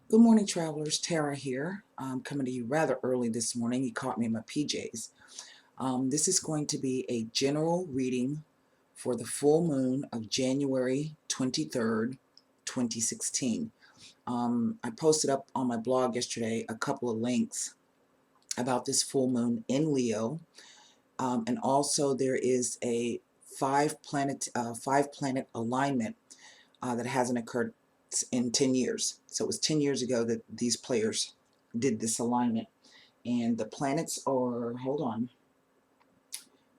Good morning, travelers. Tara here. I'm coming to you rather early this morning. You caught me in my PJs. This is going to be a general reading for the full moon of January 23rd, 2016. I posted up on my blog yesterday a couple of links about this full moon in Leo. And also there is a five planet alignment that hasn't occurred in 10 years. So it was 10 years ago that these players did this alignment. And the planets are, hold on,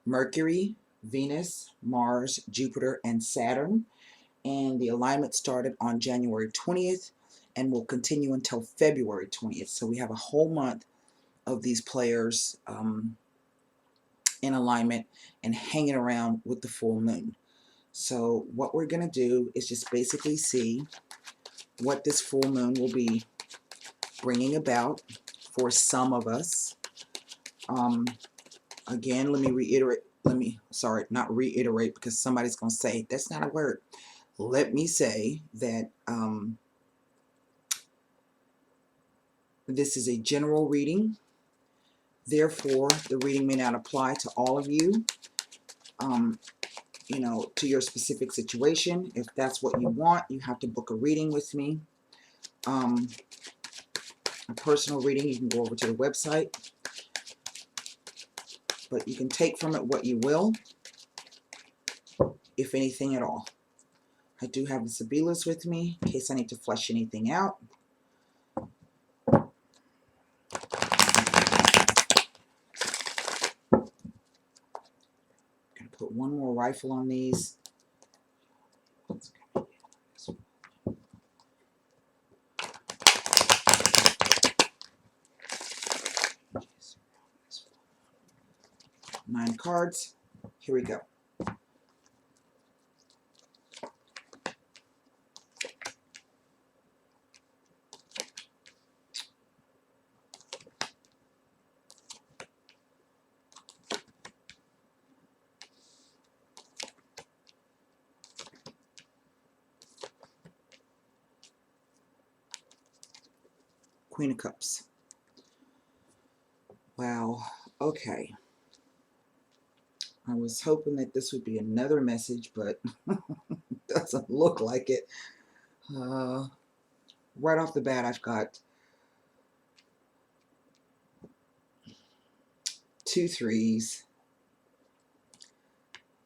Mercury, Venus, Mars, Jupiter, and Saturn. And the alignment started on January 20th and will continue until February 20th. So we have a whole month of these players in alignment and hanging around with the full moon. So what we're going to do is just basically see what this full moon will be bringing about for some of us. Again, let me reiterate, not reiterate, because somebody's going to say, that's not a word. Let me say that this is a general reading. Therefore, the reading may not apply to all of you, to your specific situation. If that's what you want, you have to book a reading with me. A personal reading, you can go over to the website. But you can take from it what you will, if anything at all. I do have the Sabilas with me in case I need to flesh anything out. I'm going to put one more rifle on these. Nine cards. Here we go. Queen of Cups. Wow. Okay. I was hoping that this would be another message, but it doesn't look like it. Right off the bat, I've got 2 threes,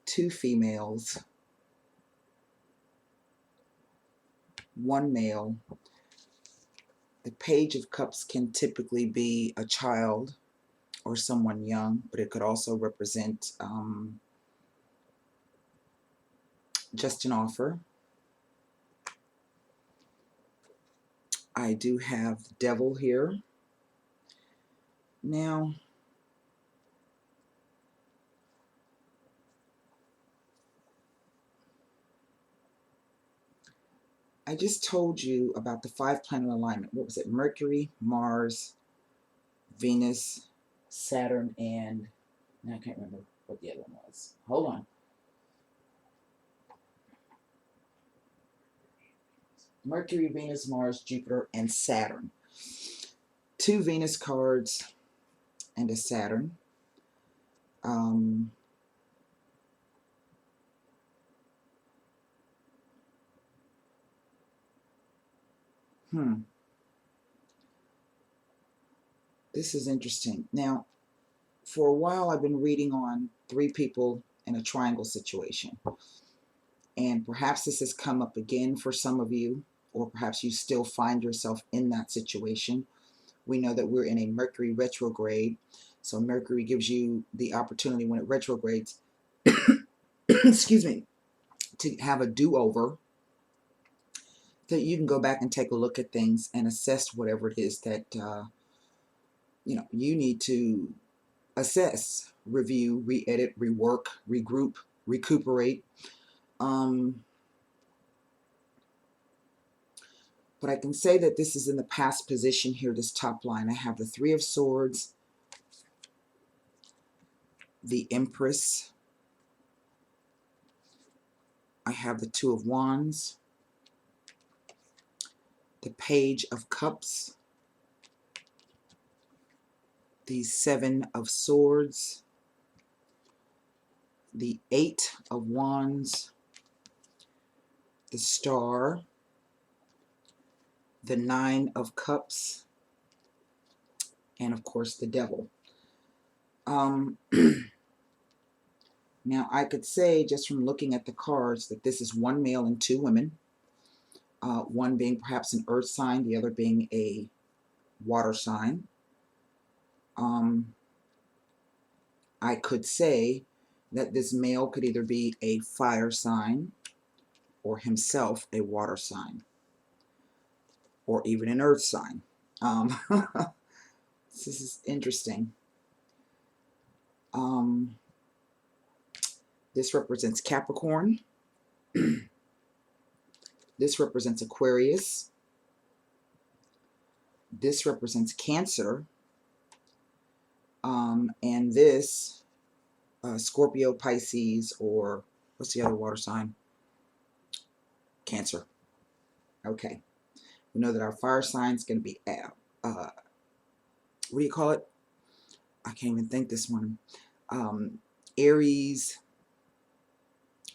2 females, 1 male. The Page of Cups can typically be a child or someone young, but it could also represent just an offer. I do have the Devil here. Now, I just told you about the 5-planet alignment. What was it? Mercury, Mars, Venus, Saturn, and I can't remember what the other one was. Hold on. Mercury, Venus, Mars, Jupiter, and Saturn. 2 Venus cards and a Saturn. This is interesting. Now, for a while I've been reading on 3 people in a triangle situation. And perhaps this has come up again for some of you, or perhaps you still find yourself in that situation. We know that we're in a Mercury retrograde. So Mercury gives you the opportunity when it retrogrades, excuse me, to have a do-over, that you can go back and take a look at things and assess whatever it is that you need to assess, review, re-edit, rework, regroup, recuperate. But I can say that this is in the past position here, this top line. I have the 3 of Swords, the Empress, I have the 2 of Wands, the Page of Cups, the Seven of Swords, the Eight of Wands, the Star, the Nine of Cups, and of course the Devil. Now I could say just from looking at the cards that this is one male and two women, one being perhaps an earth sign, the other being a water sign. I could say that this male could either be a fire sign or himself a water sign or even an earth sign. This is interesting. This represents Capricorn. This represents Aquarius. This represents Cancer. And this, Scorpio, Pisces, or what's the other water sign? Cancer. Okay. We know that our fire sign is going to be, what do you call it? I can't even think this one. Aries,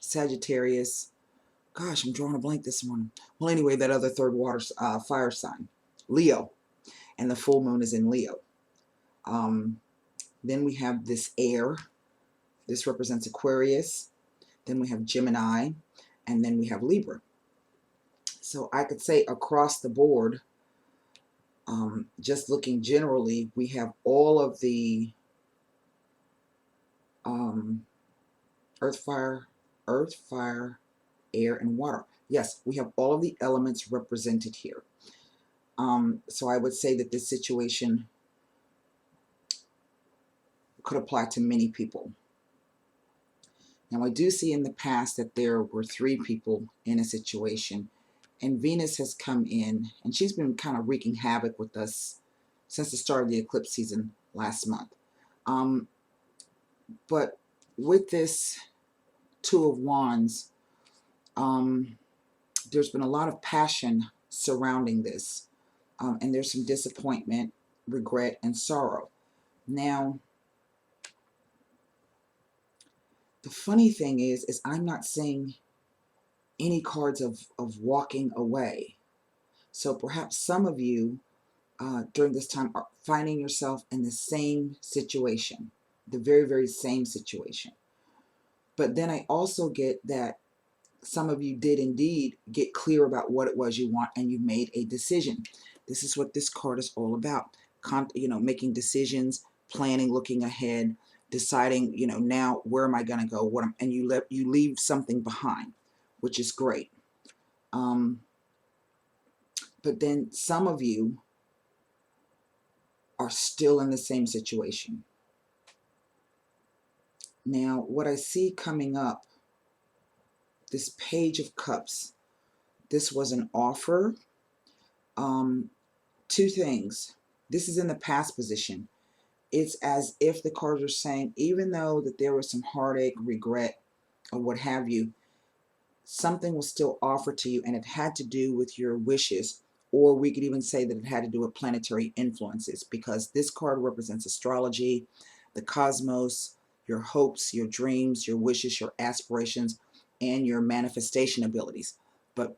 Sagittarius. Gosh, I'm drawing a blank this morning. Well, anyway, that other third water fire sign, Leo, and the full moon is in Leo. Then we have this air. This represents Aquarius. Then we have Gemini, and then we have Libra. So I could say across the board, just looking generally, we have all of the earth, fire, air, and water. Yes, we have all of the elements represented here. So I would say that this situation could apply to many people. Now, I do see in the past that there were 3 people in a situation, and Venus has come in, and she's been kind of wreaking havoc with us since the start of the eclipse season last month. But with this Two of Wands, there's been a lot of passion surrounding this, and there's some disappointment, regret, and sorrow. Now, the funny thing is I'm not seeing any cards of walking away. So perhaps some of you during this time are finding yourself in the same situation, the very, very same situation. But then I also get that some of you did indeed get clear about what it was you want, and you made a decision. This is what this card is all about. Making decisions, planning, looking ahead, deciding, now where am I going to go? And you leave something behind, which is great. But then some of you are still in the same situation. Now, what I see coming up, this Page of Cups, this was an offer. 2 things. This is in the past position. It's as if the cards are saying, even though that there was some heartache, regret, or what have you, something was still offered to you, and it had to do with your wishes, or we could even say that it had to do with planetary influences, because this card represents astrology, the cosmos, your hopes, your dreams, your wishes, your aspirations, and your manifestation abilities. But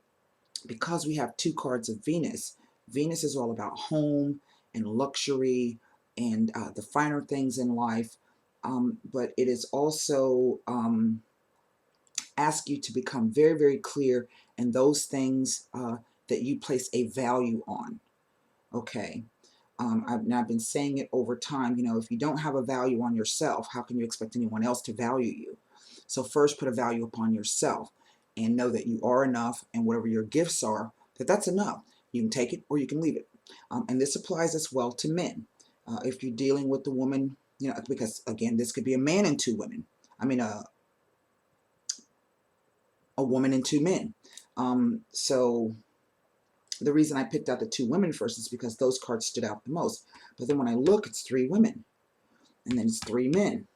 because we have 2 cards of Venus, Venus is all about home and luxury and the finer things in life, but it is also ask you to become very, very clear in those things that you place a value on. Okay. I've been saying it over time, if you don't have a value on yourself, how can you expect anyone else to value you? So first put a value upon yourself and know that you are enough, and whatever your gifts are, that's enough. You can take it or you can leave it. And this applies as well to men. If you're dealing with the woman, because again, this could be a man and 2 women. I mean, a woman and 2 men. So the reason I picked out the 2 women first is because those cards stood out the most. But then when I look, it's 3 women. And then it's 3 men.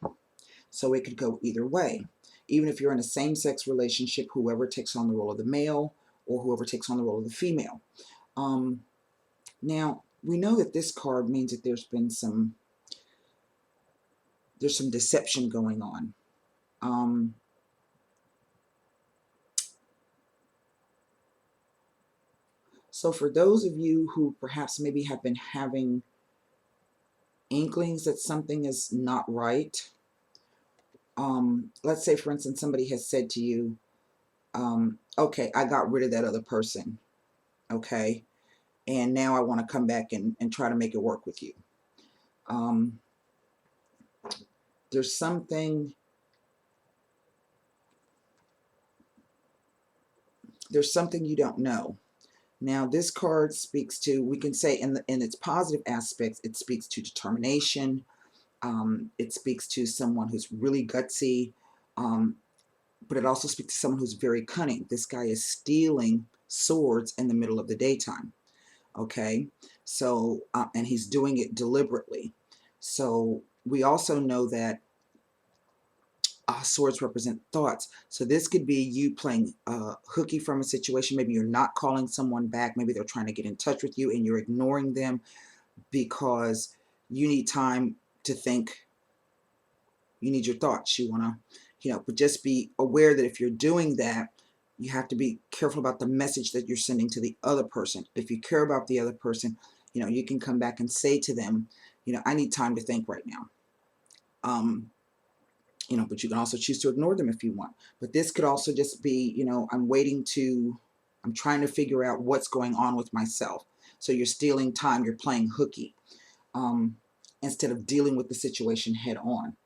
So it could go either way. Even if you're in a same-sex relationship, whoever takes on the role of the male or whoever takes on the role of the female. Now, we know that this card means that there's some deception going on. So for those of you who perhaps maybe have been having inklings that something is not right, let's say, for instance, somebody has said to you, okay, I got rid of that other person, okay, and now I want to come back and try to make it work with you. There's something you don't know. Now, this card speaks to, we can say in its positive aspects, it speaks to determination. It speaks to someone who's really gutsy, but it also speaks to someone who's very cunning. This guy is stealing swords in the middle of the daytime. Okay, so and he's doing it deliberately. So we also know that swords represent thoughts. So this could be you playing hooky from a situation. Maybe you're not calling someone back. Maybe they're trying to get in touch with you and you're ignoring them because you need time to think. You need your thoughts. You want to, but just be aware that if you're doing that, you have to be careful about the message that you're sending to the other person. If you care about the other person, you can come back and say to them, I need time to think right now. But you can also choose to ignore them if you want. But this could also just be, I'm trying to figure out what's going on with myself. So you're stealing time, you're playing hooky, instead of dealing with the situation head on.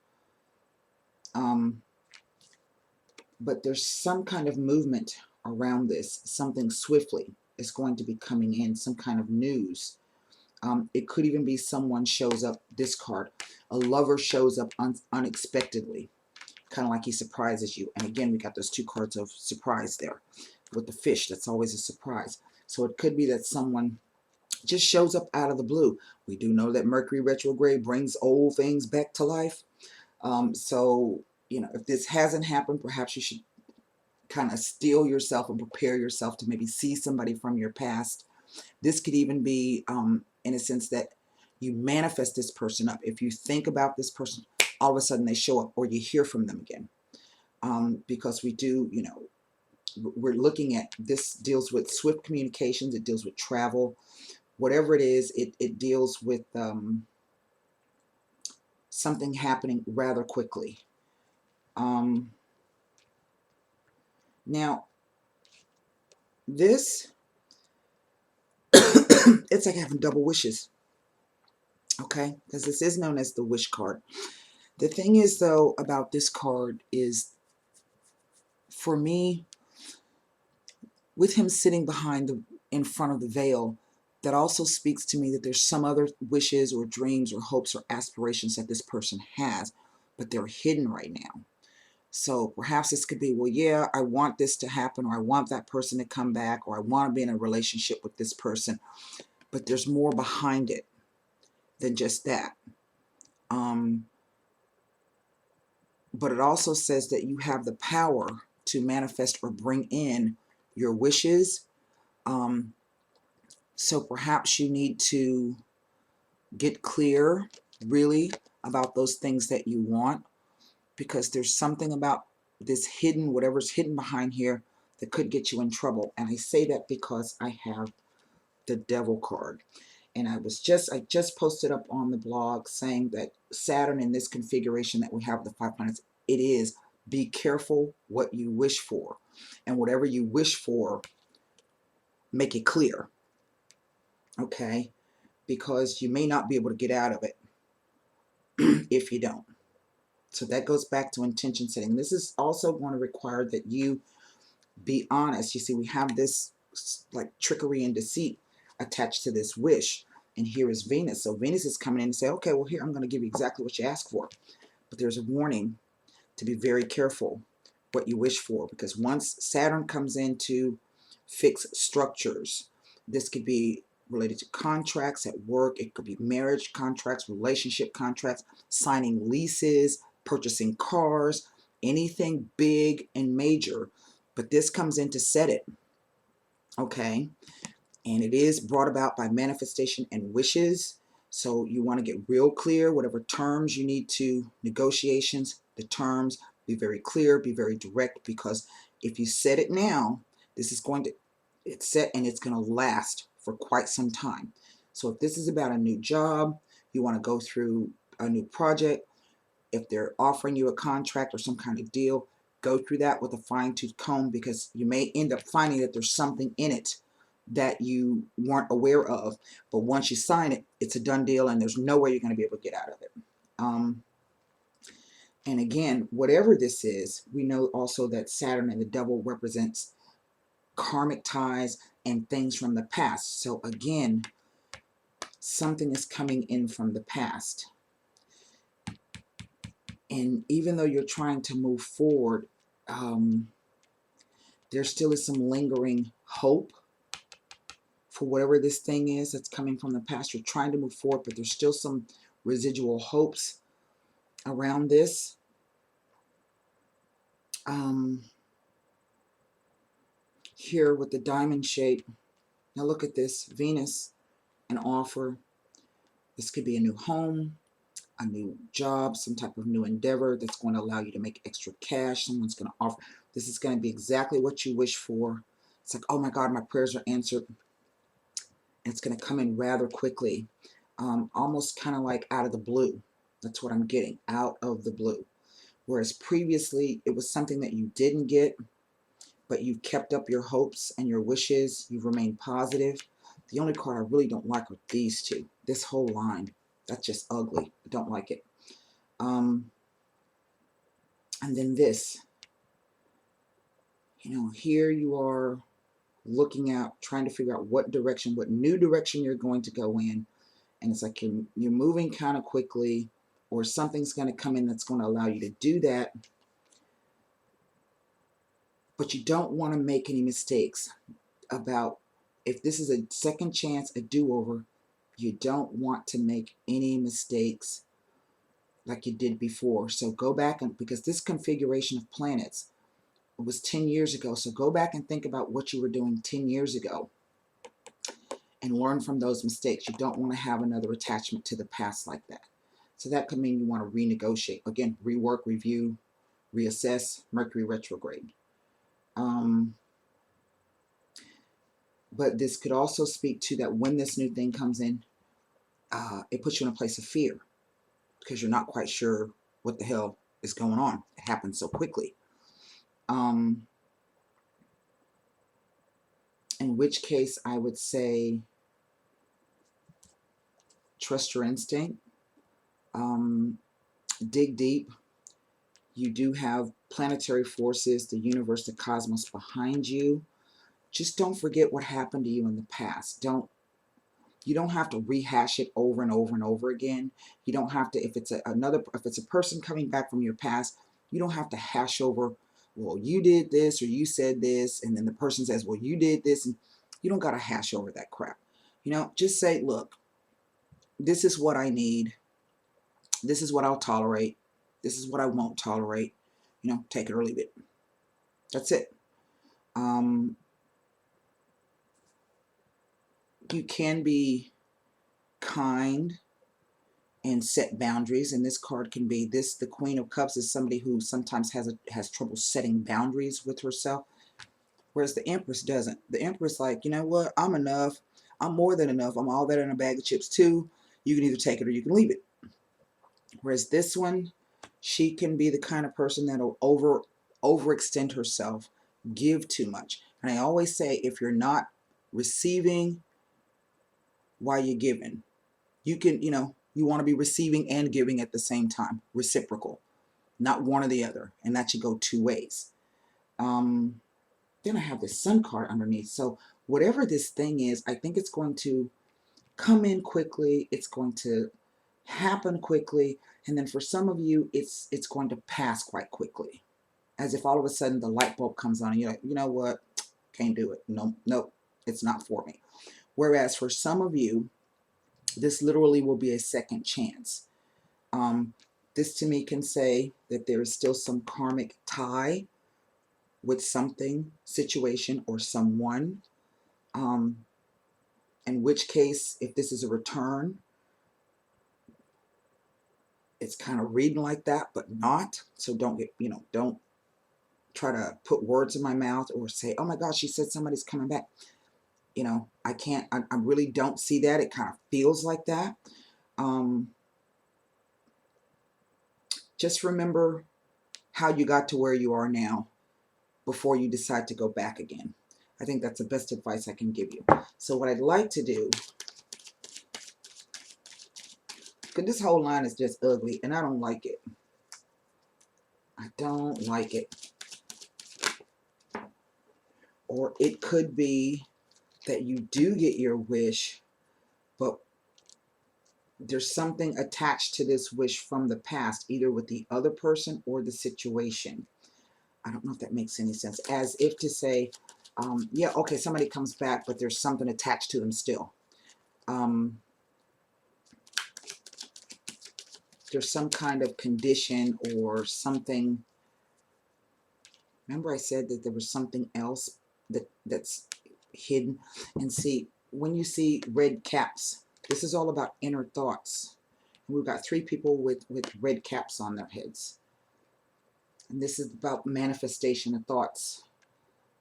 But there's some kind of movement around this. Something swiftly is going to be coming in, some kind of news. It could even be someone shows up, this card, a lover shows up unexpectedly, kind of like he surprises you. And again, we got those two cards of surprise there with the fish. That's always a surprise. So it could be that someone just shows up out of the blue. We do know that Mercury retrograde brings old things back to life. So, if this hasn't happened, perhaps you should kind of steel yourself and prepare yourself to maybe see somebody from your past. This could even be in a sense that you manifest this person up. If you think about this person, all of a sudden they show up or you hear from them again. Because we do, we're looking at, this deals with swift communications, it deals with travel, whatever it is, it deals with something happening rather quickly. Now, this, it's like having double wishes, okay? Because this is known as the wish card. The thing is, though, about this card is, for me, with him sitting in front of the veil, that also speaks to me that there's some other wishes or dreams or hopes or aspirations that this person has, but they're hidden right now. So perhaps this could be, well, yeah, I want this to happen, or I want that person to come back, or I want to be in a relationship with this person, but there's more behind it than just that. But it also says that you have the power to manifest or bring in your wishes. So perhaps you need to get clear, really, about those things that you want, because there's something about this hidden, whatever's hidden behind here, that could get you in trouble. And I say that because I have the Devil card. And I just posted up on the blog saying that Saturn in this configuration that we have, the 5 planets, it is, be careful what you wish for. And whatever you wish for, make it clear. Okay? Because you may not be able to get out of it if you don't. So that goes back to intention setting. This is also going to require that you be honest. You see, we have this like trickery and deceit attached to this wish. And here is Venus. So Venus is coming in and say, okay, well, here, I'm going to give you exactly what you asked for. But there's a warning to be very careful what you wish for, because once Saturn comes in to fix structures, this could be related to contracts at work. It could be marriage contracts, relationship contracts, signing leases, purchasing cars, anything big and major. But this comes in to set it. Okay. And it is brought about by manifestation and wishes. So you want to get real clear, whatever terms you need to, negotiations, the terms, be very clear, be very direct, because if you set it now, this is going to, it's set and it's going to last for quite some time. So if this is about a new job, you want to go through a new project, if they're offering you a contract or some kind of deal, go through that with a fine-tooth comb, because you may end up finding that there's something in it that you weren't aware of. But once you sign it, it's a done deal and there's no way you're going to be able to get out of it. And again, whatever this is, we know also that Saturn and the devil represents karmic ties and things from the past. So again, something is coming in from the past. And even though you're trying to move forward, there still is some lingering hope for whatever this thing is that's coming from the past. You're trying to move forward, but there's still some residual hopes around this. Here with the diamond shape, now look at this, Venus, an offer. This could be a new home, a new job, some type of new endeavor that's going to allow you to make extra cash. Someone's going to offer. This is going to be exactly what you wish for. It's like, oh my God, my prayers are answered. It's going to come in rather quickly, almost kind of like out of the blue. That's what I'm getting, out of the blue. Whereas previously, it was something that you didn't get, but you've kept up your hopes and your wishes. You've remained positive. The only card I really don't like are these two. This whole line, that's just ugly. I don't like it. And then this, here you are looking out, trying to figure out what direction, what new direction you're going to go in. And it's like you're moving kind of quickly, or something's going to come in that's going to allow you to do that. But you don't want to make any mistakes about, if this is a second chance, a do-over, you don't want to make any mistakes like you did before. So go back, and because this configuration of planets was 10 years ago, so go back and think about what you were doing 10 years ago and learn from those mistakes. You don't want to have another attachment to the past like that. So that could mean you want to renegotiate. Again, rework, review, reassess, Mercury retrograde. But this could also speak to that when this new thing comes in, it puts you in a place of fear because you're not quite sure what the hell is going on. It happens so quickly. In which case, I would say trust your instinct. Dig deep. You do have planetary forces, the universe, the cosmos behind you. Just don't forget what happened to you in the past. You don't have to rehash it over and over and over again. You don't have to, if it's a person coming back from your past, you don't have to hash over, well, you did this or you said this, and then the person says, well, you did this, and you don't got to hash over that crap. Just say, look, this is what I need. This is what I'll tolerate. This is what I won't tolerate. Take it or leave it. That's it. You can be kind and set boundaries, and this card can be this. The Queen of Cups is somebody who sometimes has trouble setting boundaries with herself, whereas the Empress doesn't. The Empress, like, you know what, I'm enough, I'm more than enough, I'm all that in a bag of chips too. You can either take it or you can leave it. Whereas this one, she can be the kind of person that'll overextend herself, give too much. And I always say, if you're not receiving while you're giving, you can, you want to be receiving and giving at the same time, reciprocal, not one or the other, and that should go two ways. Then I have this Sun card underneath. So whatever this thing is, I think it's going to come in quickly. It's going to happen quickly, and then for some of you, it's going to pass quite quickly, as if all of a sudden the light bulb comes on and you're like, you know what, can't do it. Nope, it's not for me. Whereas for some of you, this literally will be a second chance. This to me can say that there is still some karmic tie with something, situation, or someone. in which case, if this is a return, it's kind of reading like that, but not. So don't get, don't try to put words in my mouth or say, oh my gosh, she said somebody's coming back. I can't, I really don't see that. It kind of feels like that. Just remember how you got to where you are now before you decide to go back again. I think that's the best advice I can give you. So what I'd like to do, because this whole line is just ugly and I don't like it. I don't like it. Or it could be that you do get your wish, but there's something attached to this wish from the past, either with the other person or the situation. I don't know if that makes any sense. As if to say, yeah, okay, somebody comes back, but there's something attached to them still. There's some kind of condition or something. Remember I said that there was something else that's hidden. And see, when you see red caps, this is all about inner thoughts. And we've got 3 people with red caps on their heads. And this is about manifestation of thoughts.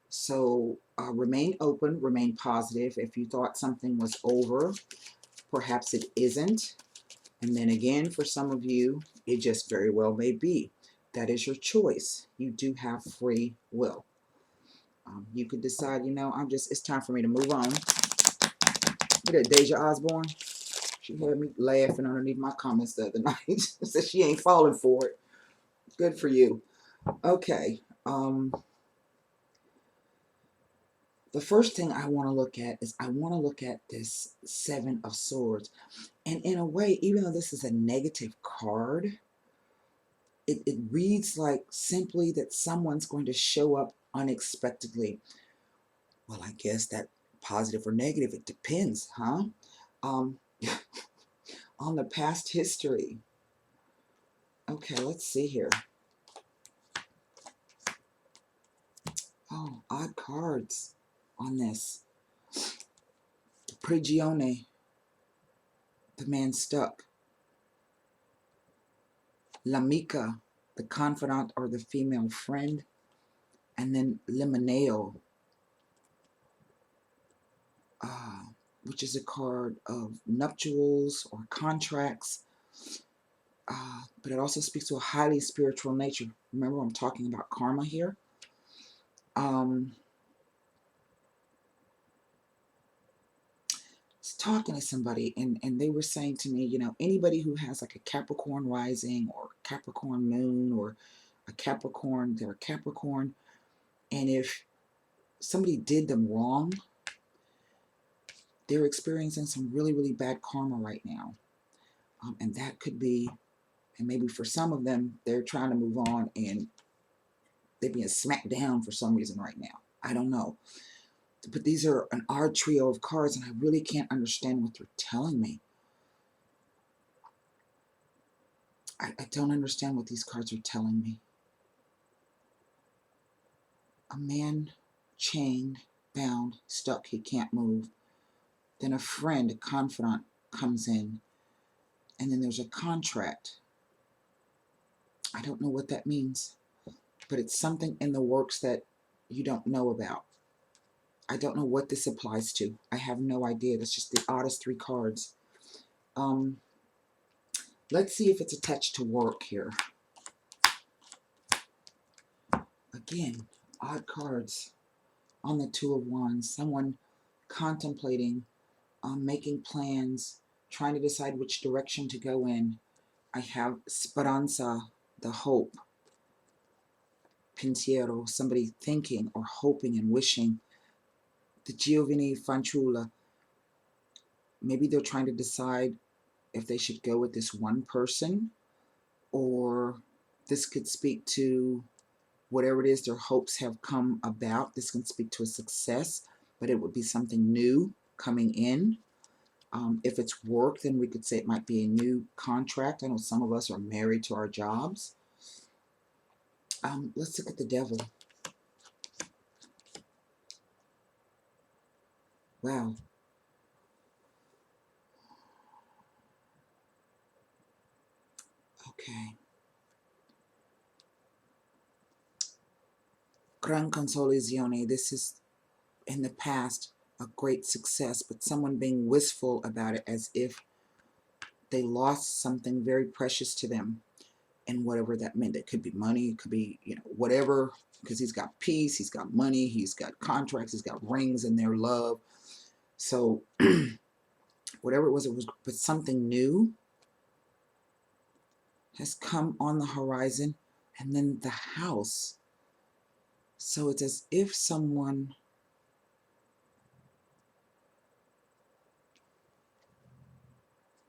So remain open, remain positive. If you thought something was over, perhaps it isn't. And then again, for some of you, it just very well may be. That is your choice. You do have free will. You could decide, it's time for me to move on. Look at Deja Osborne. She had me laughing underneath my comments the other night. Said she ain't falling for it. Good for you. Okay. The first thing I want to look at is I want to look at this 7 of Swords. And in a way, even though this is a negative card, it reads like simply that someone's going to show up unexpectedly. Well, I guess that positive or negative, it depends, huh? On the past history. Okay, let's see here. Oh, odd cards on this. Prigione, the man stuck. L'amica, the confidant or the female friend. And then Limoneo, which is a card of nuptials or contracts. But it also speaks to a highly spiritual nature. Remember, I'm talking about karma here. Talking to somebody and they were saying to me, anybody who has like a Capricorn rising or Capricorn moon or a Capricorn, they're a Capricorn, and if somebody did them wrong, they're experiencing some really, really bad karma right now. And that could be, and maybe for some of them, they're trying to move on and they're being smacked down for some reason right now. I don't know. But these are an odd trio of cards, and I really can't understand what they're telling me. I don't understand what these cards are telling me. A man chained, bound, stuck, he can't move. Then a friend, a confidant comes in. And then there's a contract. I don't know what that means. But it's something in the works that you don't know about. I don't know what this applies to. I have no idea. That's just the oddest 3 cards. Let's see if it's attached to work here. Again, odd cards on the 2 of Wands. Someone contemplating, making plans, trying to decide which direction to go in. I have Speranza, the hope. Pensiero, somebody thinking or hoping and wishing. The Giovanni Fanciulla, maybe they're trying to decide if they should go with this one person, or this could speak to whatever it is their hopes have come about. This can speak to a success, but it would be something new coming in. If it's work, then we could say it might be a new contract. I know some of us are married to our jobs. Let's look at the Devil. Wow. Okay. Gran consolazione. This is in the past a great success, but someone being wistful about it as if they lost something very precious to them, and whatever that meant. It could be money, it could be, whatever, because he's got peace, he's got money, he's got contracts, he's got rings in their love. So whatever it was, but something new has come on the horizon. And then the house. So it's as if someone,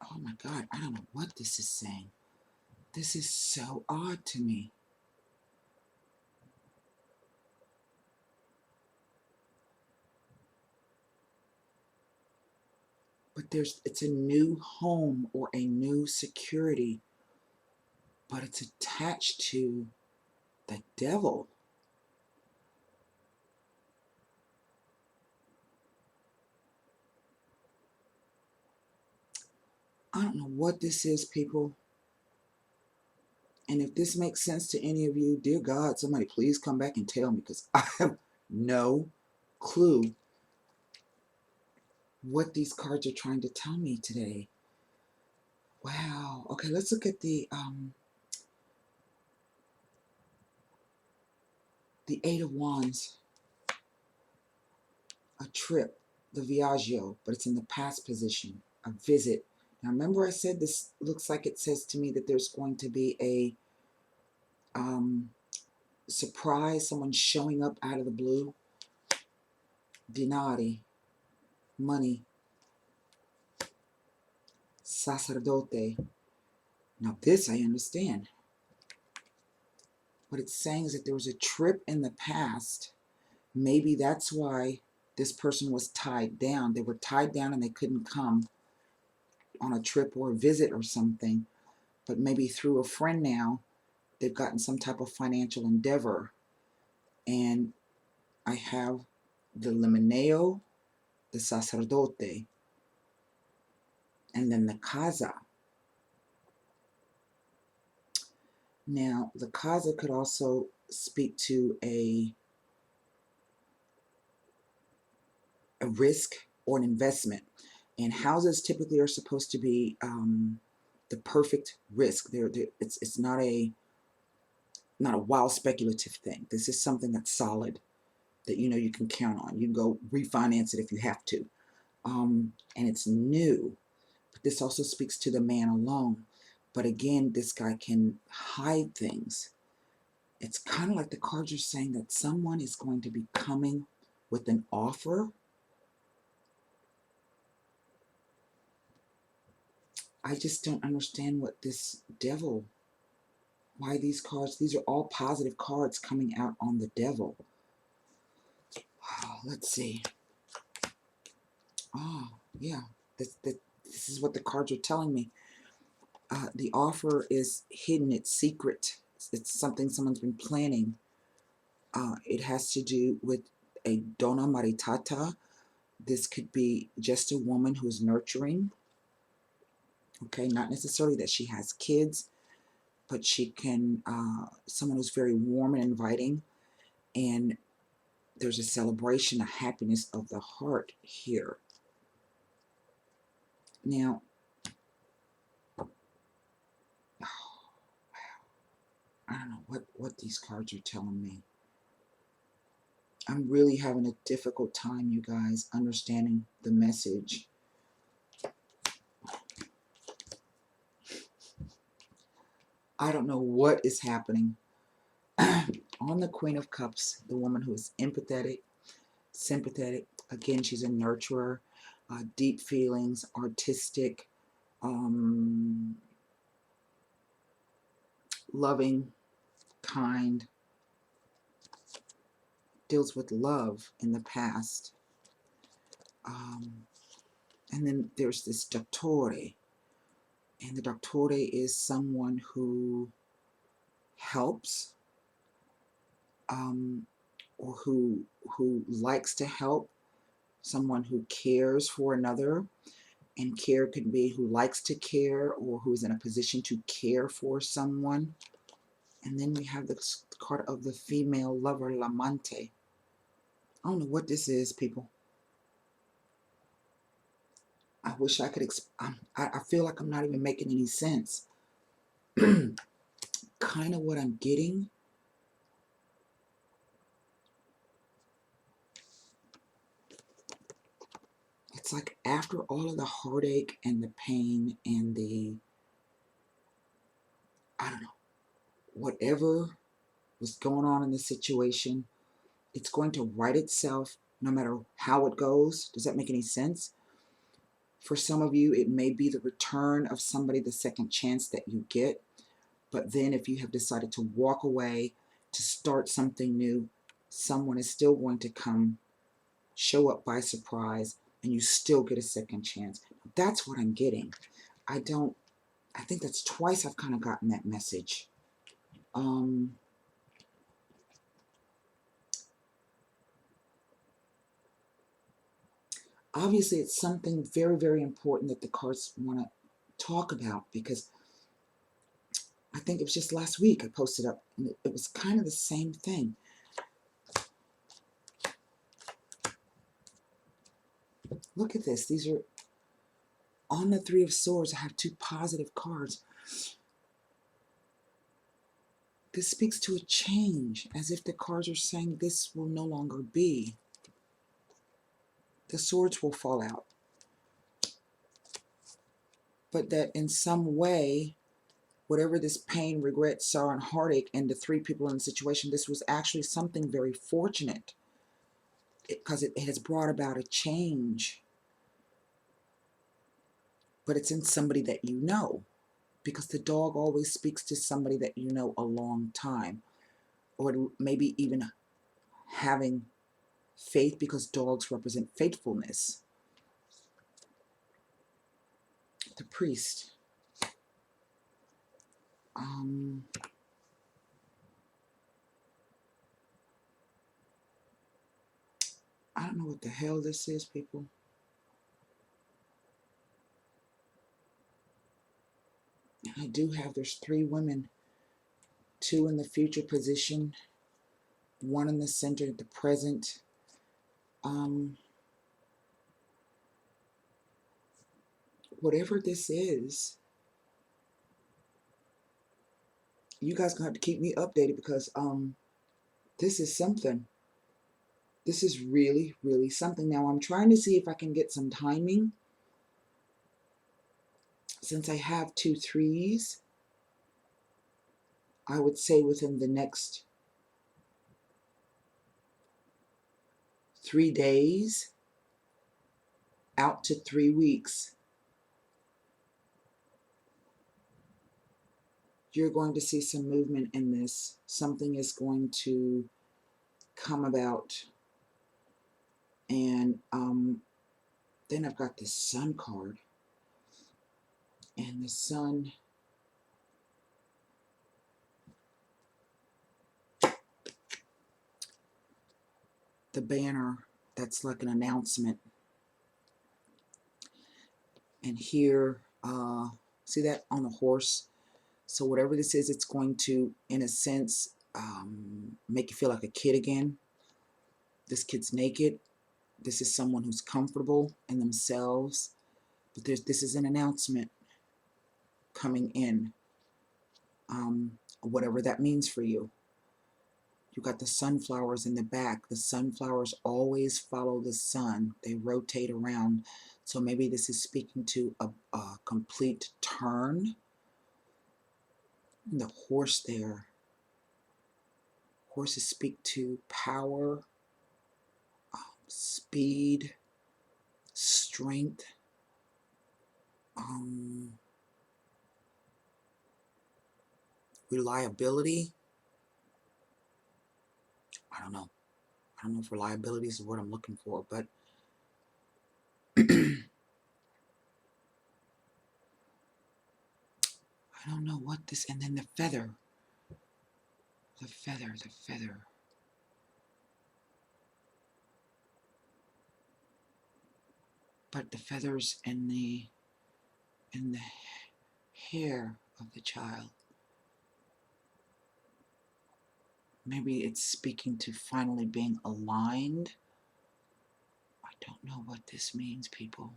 oh my God, I don't know what this is saying. This is so odd to me. But it's a new home or a new security, but it's attached to the devil. I don't know what this is, people. And if this makes sense to any of you, dear God, somebody please come back and tell me, because I have no clue what these cards are trying to tell me today. Wow. Okay, let's look at the Eight of Wands. A trip, the viaggio, but it's in the past position. A visit. Now remember I said this looks like it says to me that there's going to be a surprise, someone showing up out of the blue. Dinari, money. Sacerdote. Now this I understand. What it's saying is that there was a trip in the past. Maybe that's why this person was tied down. They were tied down and they couldn't come on a trip or a visit or something. But maybe through a friend now, they've gotten some type of financial endeavor. And I have the limoneo, the sacerdote, and then the casa. Now, the casa could also speak to a risk or an investment. And houses typically are supposed to be the perfect risk. It's not a wild speculative thing. This is something that's solid, that you can count on. You can go refinance it if you have to. And it's new. But this also speaks to the man alone. But again, this guy can hide things. It's kind of like the cards are saying that someone is going to be coming with an offer. I just don't understand what this devil, why these cards, these are all positive cards coming out on the devil. Let's see. Yeah, this is what the cards are telling me. The offer is hidden, it's secret. It's something someone's been planning. It has to do with a donna maritata. This could be just a woman who's nurturing. Okay, not necessarily that she has kids, but she can, someone who's very warm and inviting. And there's a celebration, a happiness of the heart here. Now, I don't know what these cards are telling me. I'm really having a difficult time, you guys, understanding the message. I don't know what is happening. On the Queen of Cups, the woman who is empathetic, sympathetic. Again, she's a nurturer, deep feelings, artistic, loving, kind, deals with love in the past. And then there's this Dottore. And the Dottore is someone who helps, or who likes to help, someone who cares for another. And care could be who likes to care or who is in a position to care for someone. And then we have the card of the female lover, L'Amante. I don't know what this is, people. I wish I could, I feel like I'm not even making any sense. Kind of what I'm getting. It's like after all of the heartache and the pain and the, I don't know, whatever was going on in the situation, it's going to right itself no matter how it goes. Does that make any sense? For some of you, it may be the return of somebody, the second chance that you get. But then if you have decided to walk away, to start something new, someone is still going to come, show up by surprise, and you still get a second chance. That's what I'm getting. I think that's twice I've kind of gotten that message. Obviously, it's something very, very important that the cards want to talk about, because I think it was just last week I posted up, and it was kind of the same thing. Look at this. These are on the Three of Swords. I have two positive cards. This speaks to a change, as if the cards are saying this will no longer be. The swords will fall out. But that in some way, whatever this pain, regret, sorrow, and heartache, and the three people in the situation, this was actually something very fortunate, because it has brought about a change. But it's in somebody that you know, because the dog always speaks to somebody that you know a long time, or maybe even having faith, because dogs represent faithfulness. The priest. I don't know what the hell this is, people. I do have, there's three women, two in the future position, one in the center at the present. Whatever this is, you guys gonna have to keep me updated, because this is something. This is really, really something. Now I'm trying to see if I can get some timing, since I have two threes. I would say within the next 3 days, out to 3 weeks, you're going to see some movement in this. Something is going to come about. And then I've got the Sun card. And the Sun, the banner, that's like an announcement. And here, see that on the horse? So whatever this is, it's going to, in a sense, make you feel like a kid again. This kid's naked. This is someone who's comfortable in themselves. But this is an announcement coming in. Whatever that means for you. You got the sunflowers in the back. The sunflowers always follow the sun. They rotate around. So maybe this is speaking to a complete turn. And the horse there. Horses speak to power, speed, strength, reliability. I don't know. I don't know if reliability is what I'm looking for, but I don't know what this, and then the feather. The feather, the feather. but the feathers and the hair of the child. Maybe it's speaking to finally being aligned. I don't know what this means, people.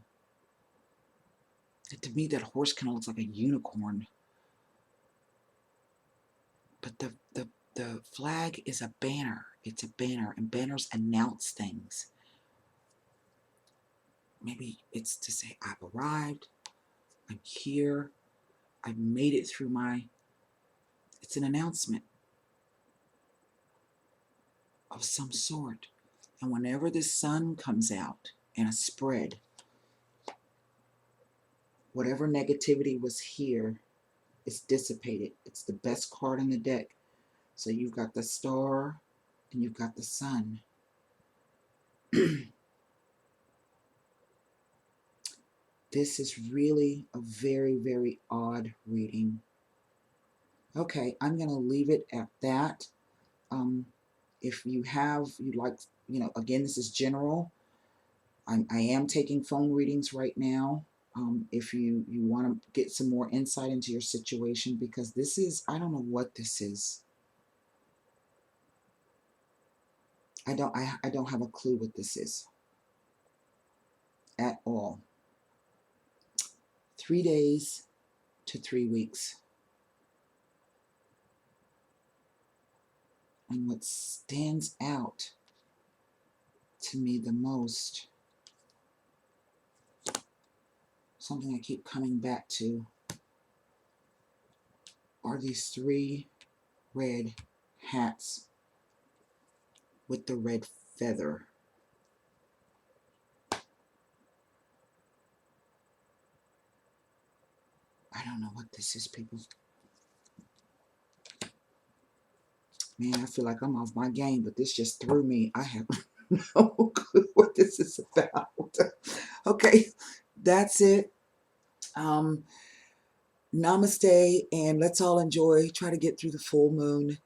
To me, that horse kind of looks like a unicorn. But the flag is a banner. It's a banner, and banners announce things. Maybe it's to say, I've arrived, I'm here, I've made it through it's an announcement of some sort. And whenever the sun comes out in a spread, whatever negativity was here is dissipated. It's the best card in the deck. So you've got the star and you've got the sun. This is really a very, very odd reading. Okay, I'm going to leave it at that. If you'd like, again, this is general. I am taking phone readings right now. If you want to get some more insight into your situation, because this is, I don't know what this is. I don't have a clue what this is at all. 3 days to 3 weeks. And what stands out to me the most, something I keep coming back to, are these 3 red hats with the red feather. I don't know what this is, people. Man, I feel like I'm off my game, but this just threw me. I have no clue what this is about. Okay, that's it. Namaste, and let's all try to get through the full moon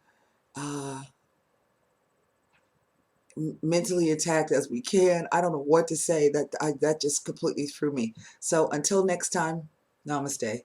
mentally attacked as we can. I don't know what to say. That just completely threw me. So until next time, namaste.